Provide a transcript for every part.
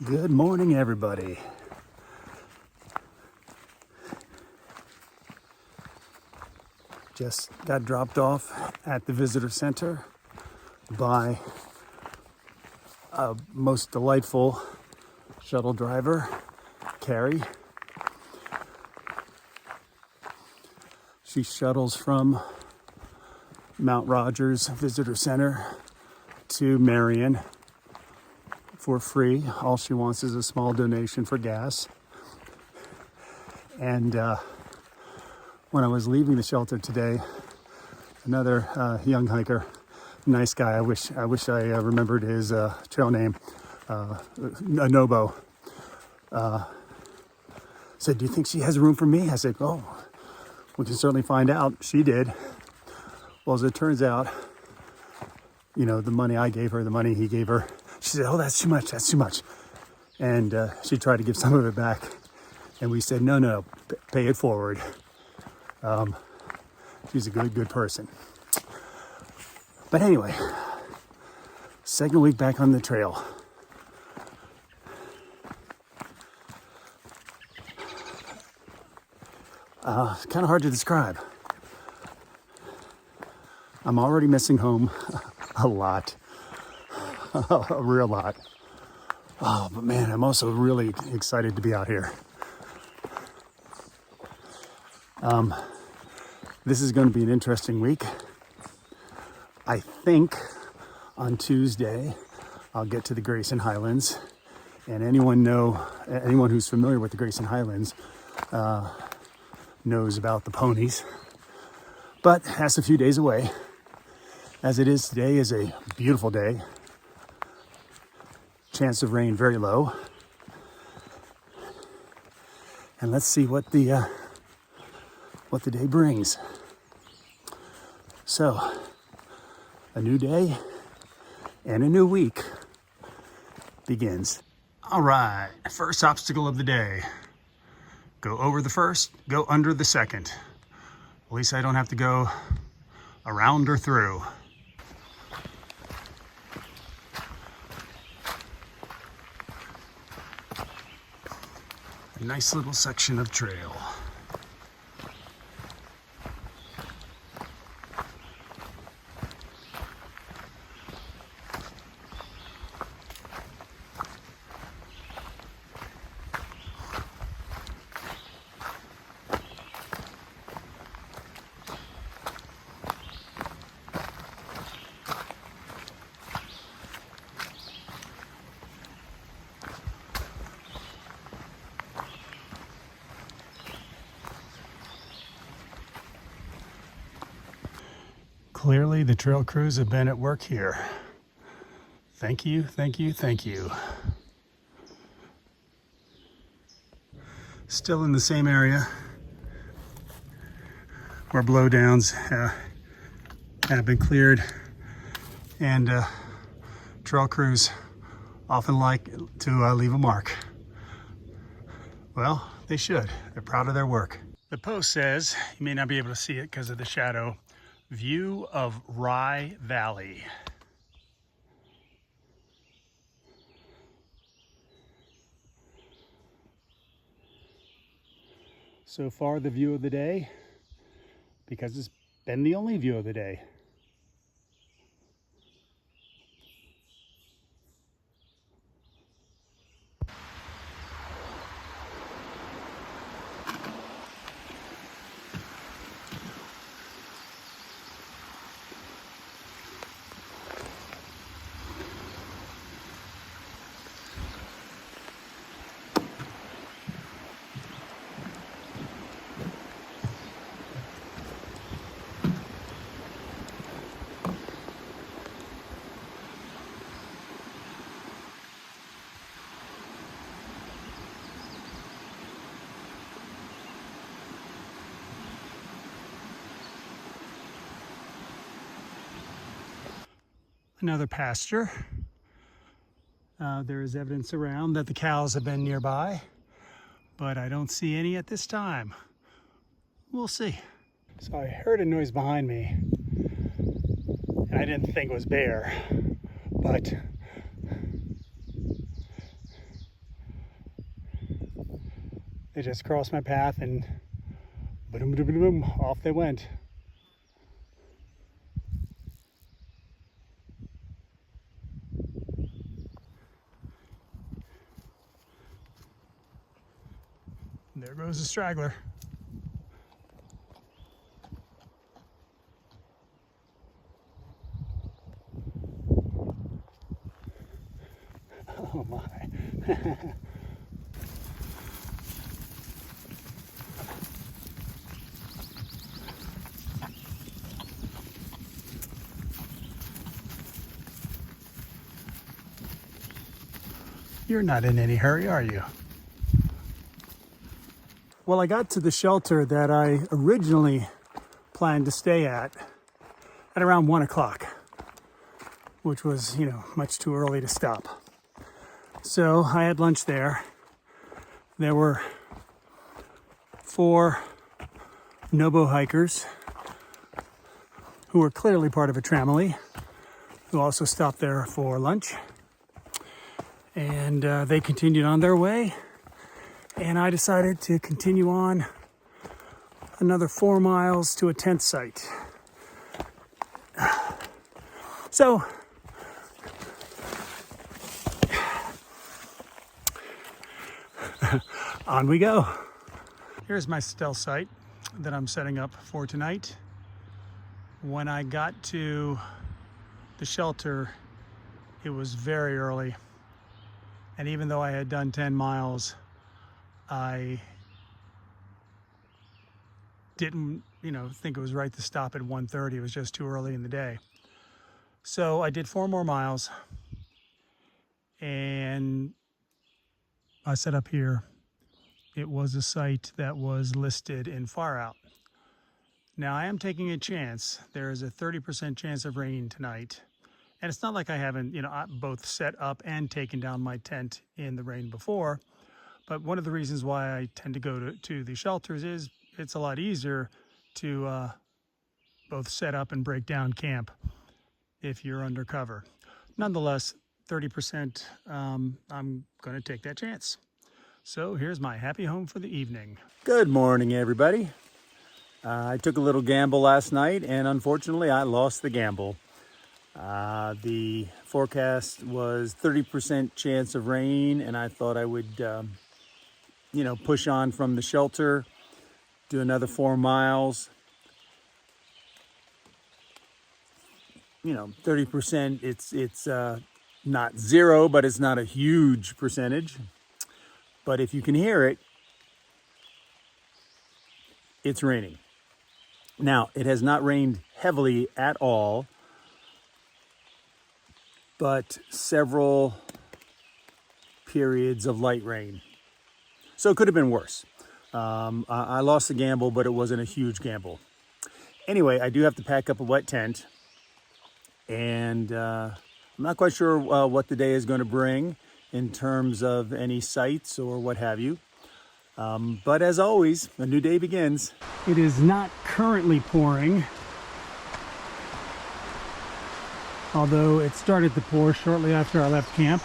Good morning, everybody. Just got dropped off at the visitor center by a most delightful shuttle driver, Carrie. She shuttles from Mount Rogers Visitor Center to Marion for free. All she wants is a small donation for gas. And when I was leaving the shelter today, another young hiker, nice guy, I wish I remembered his trail name, Anobo, said, "Do you think she has room for me?" I said, "Oh, we can certainly find out." She did. Well, as it turns out, you know, the money I gave her, the money he gave her, she said, "Oh, that's too much. And she tried to give some of it back. And we said, no, pay it forward. She's a good person. But anyway, second week back on the trail. It's kind of hard to describe. I'm already missing home a lot. A real lot. Oh, but man, I'm also really excited to be out here. This is going to be an interesting week. I think on Tuesday I'll get to the Grayson Highlands, and anyone who's familiar with the Grayson Highlands knows about the ponies. But that's a few days away. As it is today is a beautiful day. Chance of rain very low. And let's see what the day brings. So, a new day and a new week begins. All right, first obstacle of the day. Go over the first, go under the second. At least I don't have to go around or through. A nice little section of trail. Clearly, the trail crews have been at work here. Thank you. Still in the same area where blowdowns have been cleared, and trail crews often like to leave a mark. Well, they should. They're proud of their work. The post says, you may not be able to see it because of the shadow, view of Rye Valley. So far, the view of the day, because it's been the only view of the day. Another pasture. There is evidence around that the cows have been nearby, but I don't see any at this time. We'll see. So I heard a noise behind me, and I didn't think it was bear, but They just crossed my path and boom, boom, boom, boom, off they went. There goes the straggler. Oh my. You're not in any hurry, are you? Well, I got to the shelter that I originally planned to stay at around 1 o'clock, which was, much too early to stop. So I had lunch there. There were 4 Nobo hikers who were clearly part of a tramily, who also stopped there for lunch. And they continued on their way. And I decided to continue on another 4 miles to a tent site. So, on we go. Here's my stealth site that I'm setting up for tonight. When I got to the shelter, it was very early. And even though I had done 10 miles, I didn't, think it was right to stop at 1:30. It was just too early in the day. So I did 4 more miles and I set up here. It was a site that was listed in Far Out. Now I am taking a chance. There is a 30% chance of rain tonight. And it's not like I haven't, both set up and taken down my tent in the rain before. But one of the reasons why I tend to go to the shelters is it's a lot easier to both set up and break down camp if you're undercover. Nonetheless, 30%, I'm going to take that chance. So here's my happy home for the evening. Good morning, everybody. I took a little gamble last night, and unfortunately, I lost the gamble. The forecast was 30% chance of rain, and I thought I would, push on from the shelter, do another 4 miles. 30%, it's not zero, but it's not a huge percentage. But if you can hear it, it's raining. Now, it has not rained heavily at all, but several periods of light rain. So it could have been worse. I lost the gamble, but it wasn't a huge gamble. Anyway, I do have to pack up a wet tent, and I'm not quite sure what the day is going to bring in terms of any sights or what have you. But as always, a new day begins. It is not currently pouring, although it started to pour shortly after I left camp.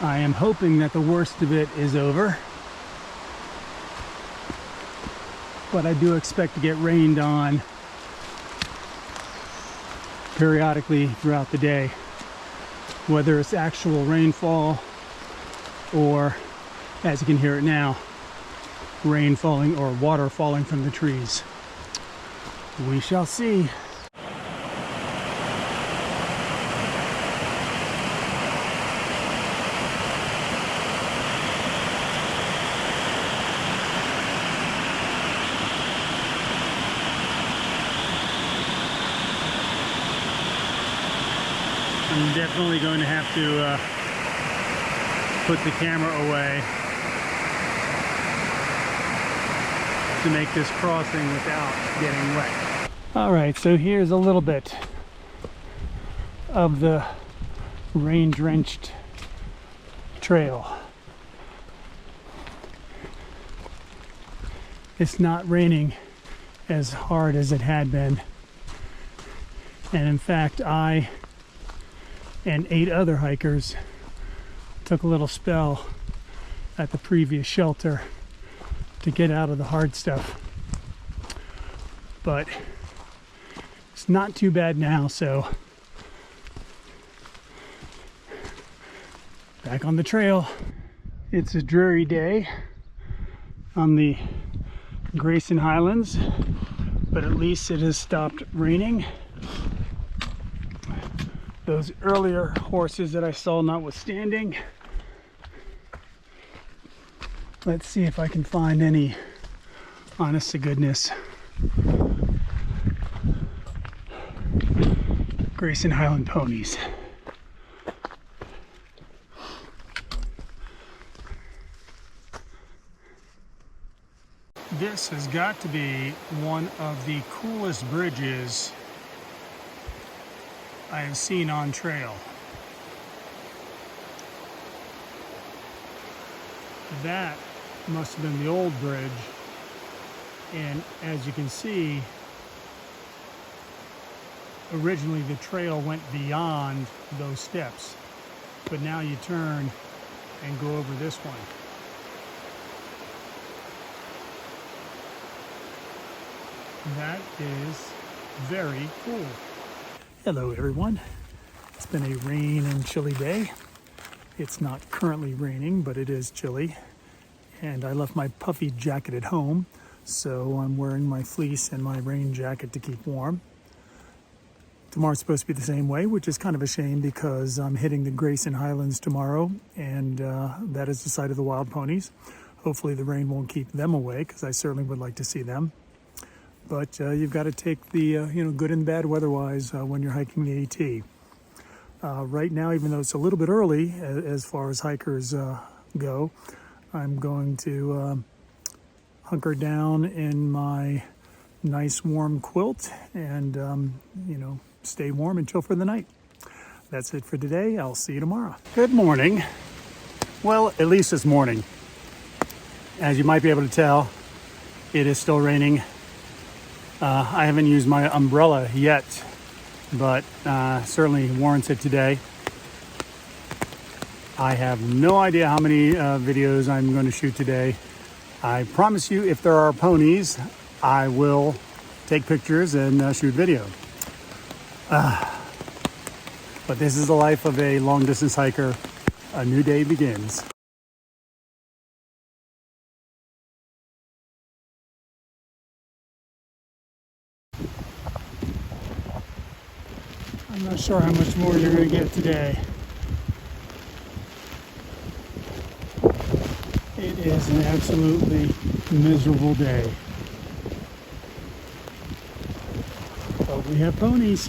I am hoping that the worst of it is over, but I do expect to get rained on periodically throughout the day, whether it's actual rainfall or, as you can hear it now, rain falling or water falling from the trees. We shall see. I'm definitely going to have to put the camera away to make this crossing without getting wet. All right, so here's a little bit of the rain-drenched trail. It's not raining as hard as it had been. And in fact, I and 8 other hikers Took a little spell at the previous shelter to get out of the hard stuff. But it's not too bad now, so back on the trail. It's a dreary day on the Grayson Highlands, but at least it has stopped raining. Those earlier horses that I saw notwithstanding. Let's see if I can find any honest to goodness Grayson Highland ponies. This has got to be one of the coolest bridges I have seen on trail. That must have been the old bridge, and as you can see, originally the trail went beyond those steps, but now you turn and go over this one. That is very cool. Hello everyone. It's been a rain and chilly day. It's not currently raining, but it is chilly. And I left my puffy jacket at home, so I'm wearing my fleece and my rain jacket to keep warm. Tomorrow's supposed to be the same way, which is kind of a shame because I'm hitting the Grayson Highlands tomorrow, and that is the site of the wild ponies. Hopefully the rain won't keep them away, because I certainly would like to see them. But you've got to take the good and bad weather-wise when you're hiking the AT. Right now, even though it's a little bit early as far as hikers go, I'm going to hunker down in my nice warm quilt and stay warm and chill for the night. That's it for today. I'll see you tomorrow. Good morning. Well, at least it's morning. As you might be able to tell, it is still raining. I haven't used my umbrella yet, but certainly warrants it today. I have no idea how many videos I'm going to shoot today. I promise you, if there are ponies, I will take pictures and shoot video. But this is the life of a long-distance hiker. A new day begins. I'm not sure how much more you're going to get today. It is an absolutely miserable day. But we have ponies.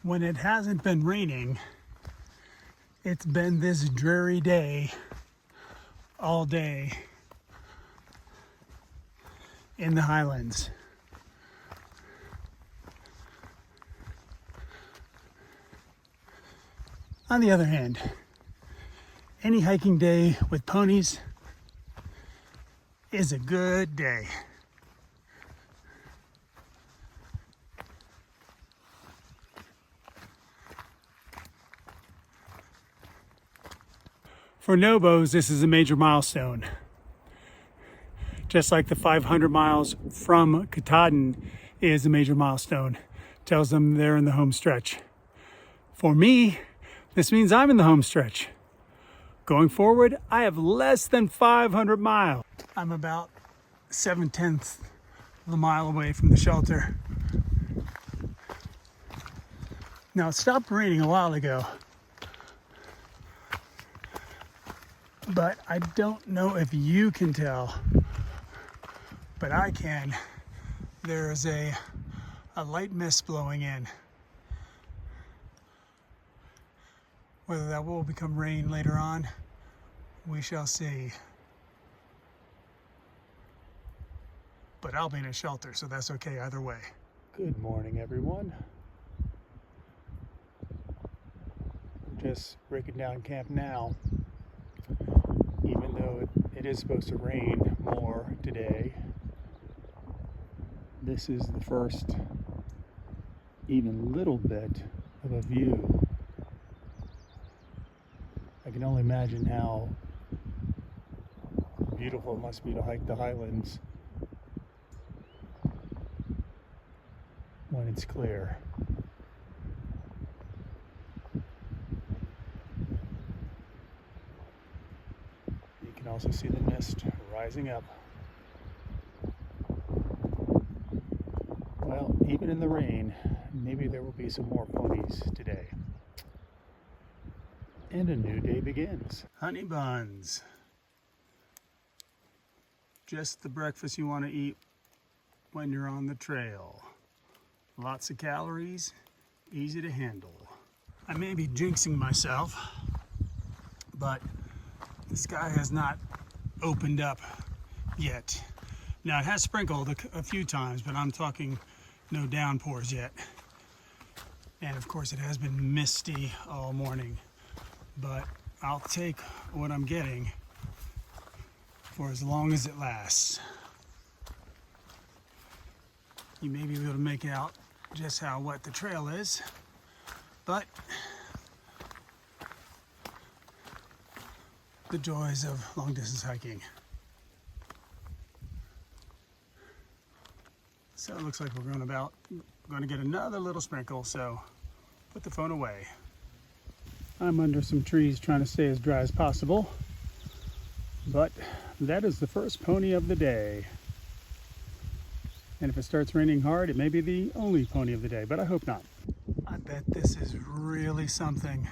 When it hasn't been raining, it's been this dreary day all day in the Highlands. On the other hand, any hiking day with ponies is a good day. For Nobos, this is a major milestone. Just like the 500 miles from Katahdin is a major milestone. Tells them they're in the home stretch. For me, this means I'm in the home stretch. Going forward, I have less than 500 miles. I'm about 7/10 of a mile away from the shelter. Now, it stopped raining a while ago, but I don't know if you can tell, but I can. There's a light mist blowing in. Whether that will become rain later on, we shall see. But I'll be in a shelter, so that's okay either way. Good morning, everyone. Just breaking down camp now. Even though it is supposed to rain more today, this is the first even little bit of a view. I can only imagine how beautiful it must be to hike the Highlands when it's clear. You can also see the mist rising up. Well, even in the rain, maybe there will be some more ponies today. And a new day begins. Honey buns. Just the breakfast you want to eat when you're on the trail. Lots of calories, easy to handle. I may be jinxing myself, but the sky has not opened up yet. Now, it has sprinkled a few times, but I'm talking no downpours yet. And of course, it has been misty all morning. But I'll take what I'm getting for as long as it lasts. You may be able to make out just how wet the trail is, but the joys of long distance hiking. So it looks like we're going to get another little sprinkle, so put the phone away. I'm under some trees trying to stay as dry as possible, but that is the first pony of the day. And if it starts raining hard, it may be the only pony of the day, but I hope not. I bet this is really something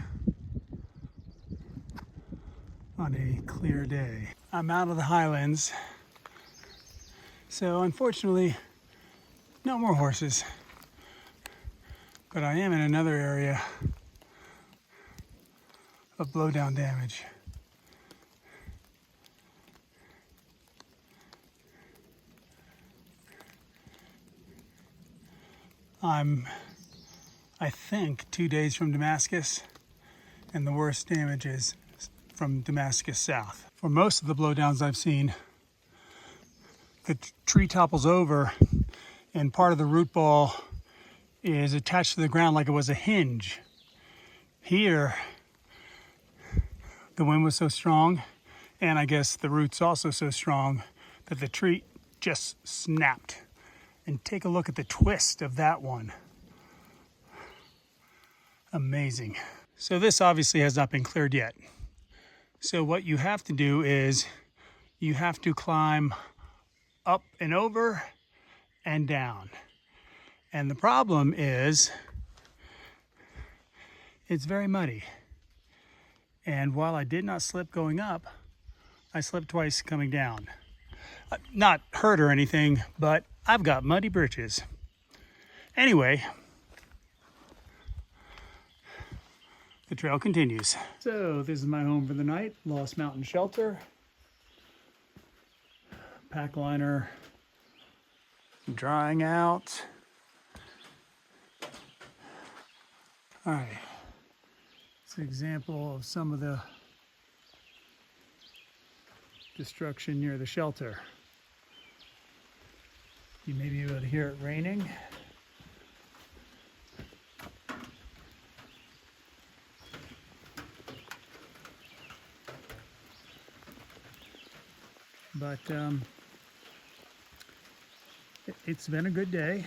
on a clear day. I'm out of the Highlands, so unfortunately, no more horses, but I am in another area of blowdown damage. I think 2 days from Damascus, and the worst damage is from Damascus south. For most of the blowdowns I've seen, the tree topples over and part of the root ball is attached to the ground like it was a hinge. Here, the wind was so strong, and I guess the roots also so strong, that the tree just snapped. And take a look at the twist of that one. Amazing. So this obviously has not been cleared yet. So what you have to do is you have to climb up and over and down. And the problem is it's very muddy. And while I did not slip going up, I slipped twice coming down. Not hurt or anything, but I've got muddy britches. Anyway, the trail continues. So this is my home for the night, Lost Mountain Shelter. Pack liner drying out. All right, it's an example of some of the destruction near the shelter. You may be able to hear it raining. But it's been a good day.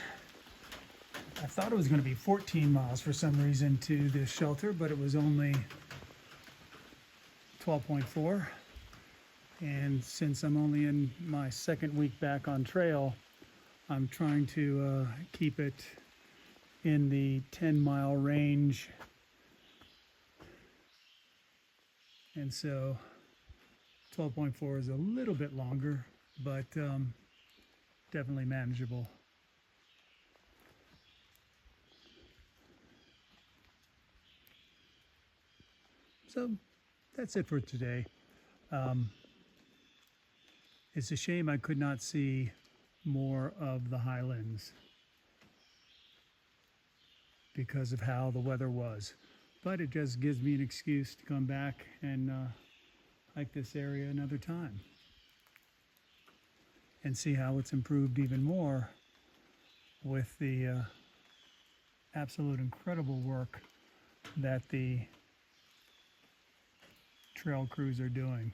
I thought it was going to be 14 miles for some reason to this shelter, but it was only 12.4. And since I'm only in my second week back on trail, I'm trying to keep it in the 10-mile range. And so 12.4 is a little bit longer, but definitely manageable. So that's it for today. It's a shame I could not see more of the Highlands because of how the weather was, but it just gives me an excuse to come back and hike this area another time and see how it's improved even more with the absolute incredible work that the trail crews are doing.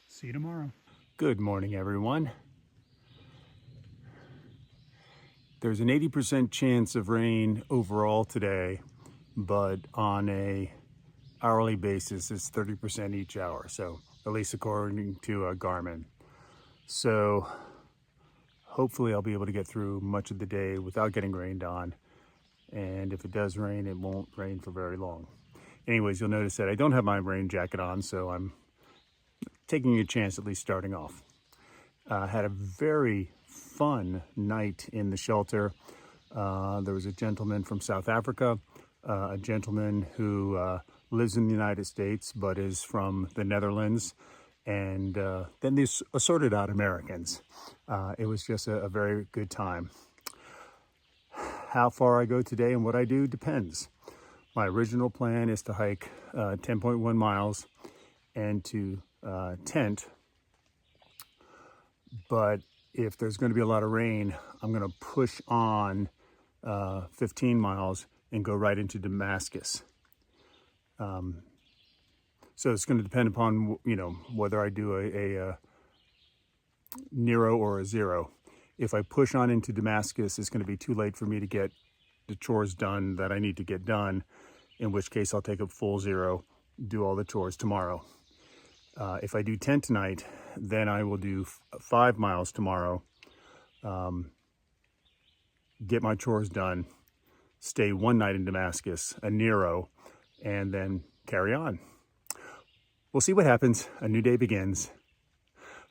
See you tomorrow. Good morning, everyone. There's an 80% chance of rain overall today, but on a hourly basis, it's 30% each hour. So at least according to Garmin. So hopefully I'll be able to get through much of the day without getting rained on. And if it does rain, it won't rain for very long. Anyways, you'll notice that I don't have my rain jacket on, so I'm taking a chance at least starting off. Had a very fun night in the shelter. There was a gentleman from South Africa, a gentleman who lives in the United States but is from the Netherlands, and then these assorted out Americans. It was just a very good time. How far I go today and what I do depends. My original plan is to hike 10.1 miles and to tent, but if there's going to be a lot of rain, I'm going to push on 15 miles and go right into Damascus. So it's going to depend upon, whether I do a Nero or a zero. If I push on into Damascus, it's going to be too late for me to get the chores done that I need to get done, in which case I'll take a full zero, do all the chores tomorrow. If I do tent tonight, then I will do 5 miles tomorrow, get my chores done, stay one night in Damascus, a Nero, and then carry on. We'll see what happens. A new day begins.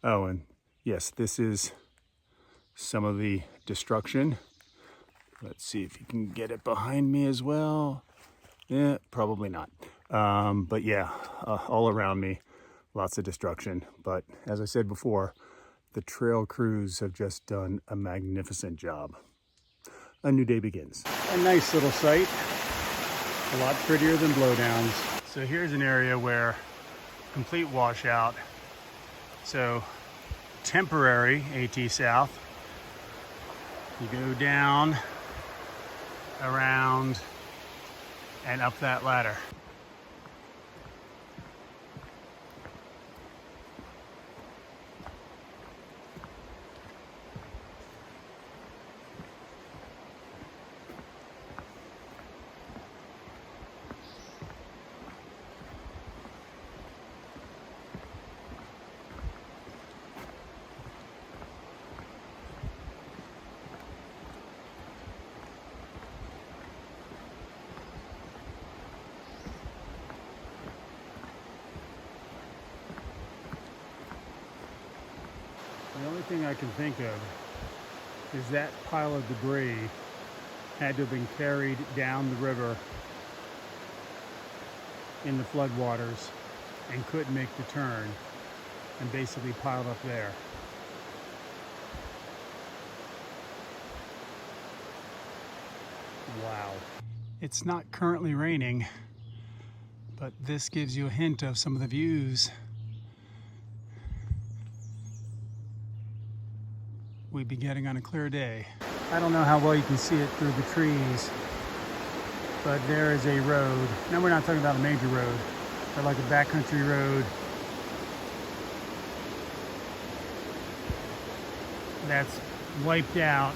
Oh, and yes, this is some of the destruction. Let's see if you can get it behind me as well. Yeah, probably not. But yeah, all around me, lots of destruction. But as I said before, the trail crews have just done a magnificent job. A new day begins. A nice little site, a lot prettier than blowdowns. So here's an area where complete washout. So temporary AT South. You go down, around, and up that ladder. The only thing I can think of is that pile of debris had to have been carried down the river in the floodwaters and couldn't make the turn and basically piled up there. Wow. It's not currently raining, but this gives you a hint of some of the views we'd be getting on a clear day. I don't know how well you can see it through the trees, but there is a road. Now we're not talking about a major road, but like a backcountry road that's wiped out.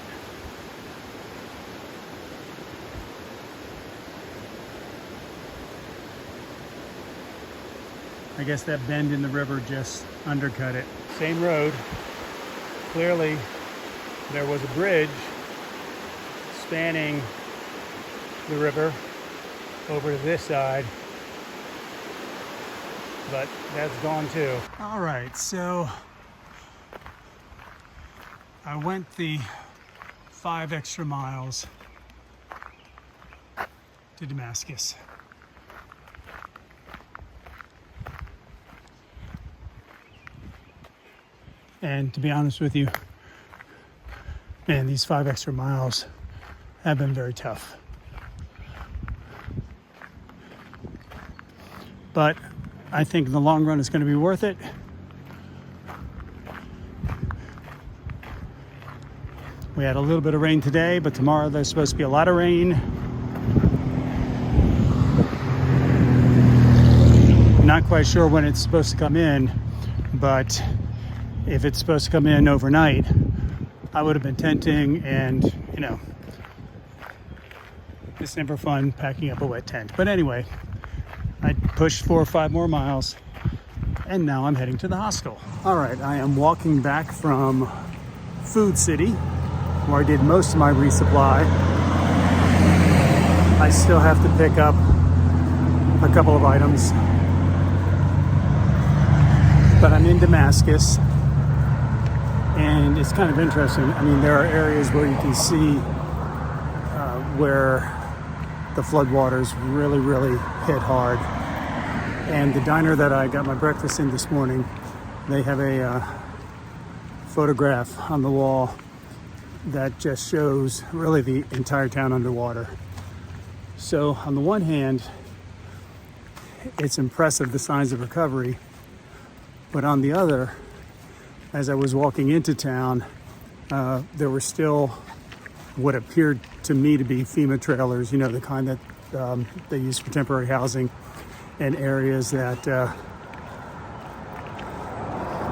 I guess that bend in the river just undercut it. Same road. Clearly, there was a bridge spanning the river over to this side, but that's gone too. All right, so I went the 5 extra miles to Damascus. And to be honest with you, man, these 5 extra miles have been very tough. But I think in the long run it's going to be worth it. We had a little bit of rain today, but tomorrow there's supposed to be a lot of rain. Not quite sure when it's supposed to come in, but if it's supposed to come in overnight, I would have been tenting, and you know, it's never fun packing up a wet tent. But anyway, I pushed 4 or 5 more miles, and now I'm heading to the hostel. All right, I am walking back from Food City, where I did most of my resupply. I still have to pick up a couple of items, but I'm in Damascus. And it's kind of interesting. I mean, there are areas where you can see where the floodwaters really, really hit hard. And the diner that I got my breakfast in this morning, they have a photograph on the wall that just shows really the entire town underwater. So on the one hand, it's impressive, the signs of recovery. But on the other, as I was walking into town, there were still what appeared to me to be FEMA trailers, you know, the kind that they use for temporary housing, in areas that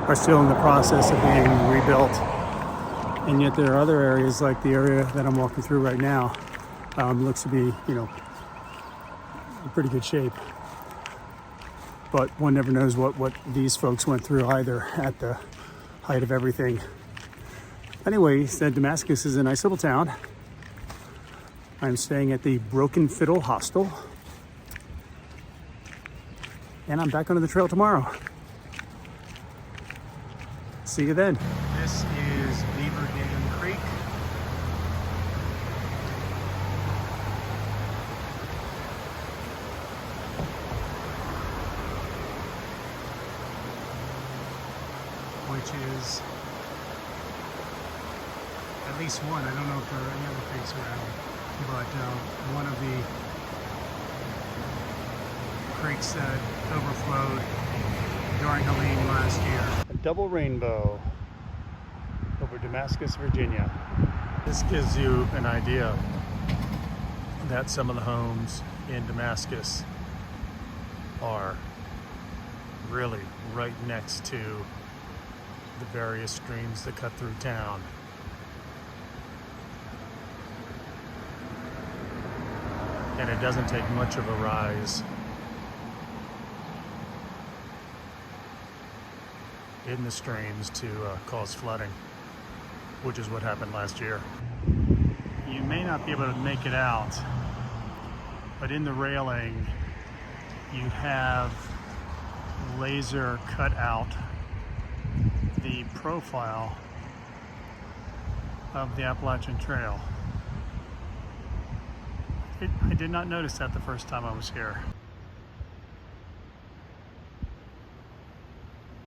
are still in the process of being rebuilt. And yet there are other areas, like the area that I'm walking through right now, looks to be, you know, in pretty good shape. But one never knows what these folks went through either at the height of everything. Anyway, he said Damascus is a nice little town. I'm staying at the Broken Fiddle Hostel, and I'm back onto the trail tomorrow. See you then. This is Beaver Dam Creek. Which is at least one. I don't know if there are any other creeks around, but one of the creeks that overflowed during Helene last year. A double rainbow over Damascus, Virginia. This gives you an idea that some of the homes in Damascus are really right next to the various streams that cut through town. And it doesn't take much of a rise in the streams to cause flooding, which is what happened last year. You may not be able to make it out, but in the railing you have laser cut out the profile of the Appalachian Trail. I did not notice that the first time I was here.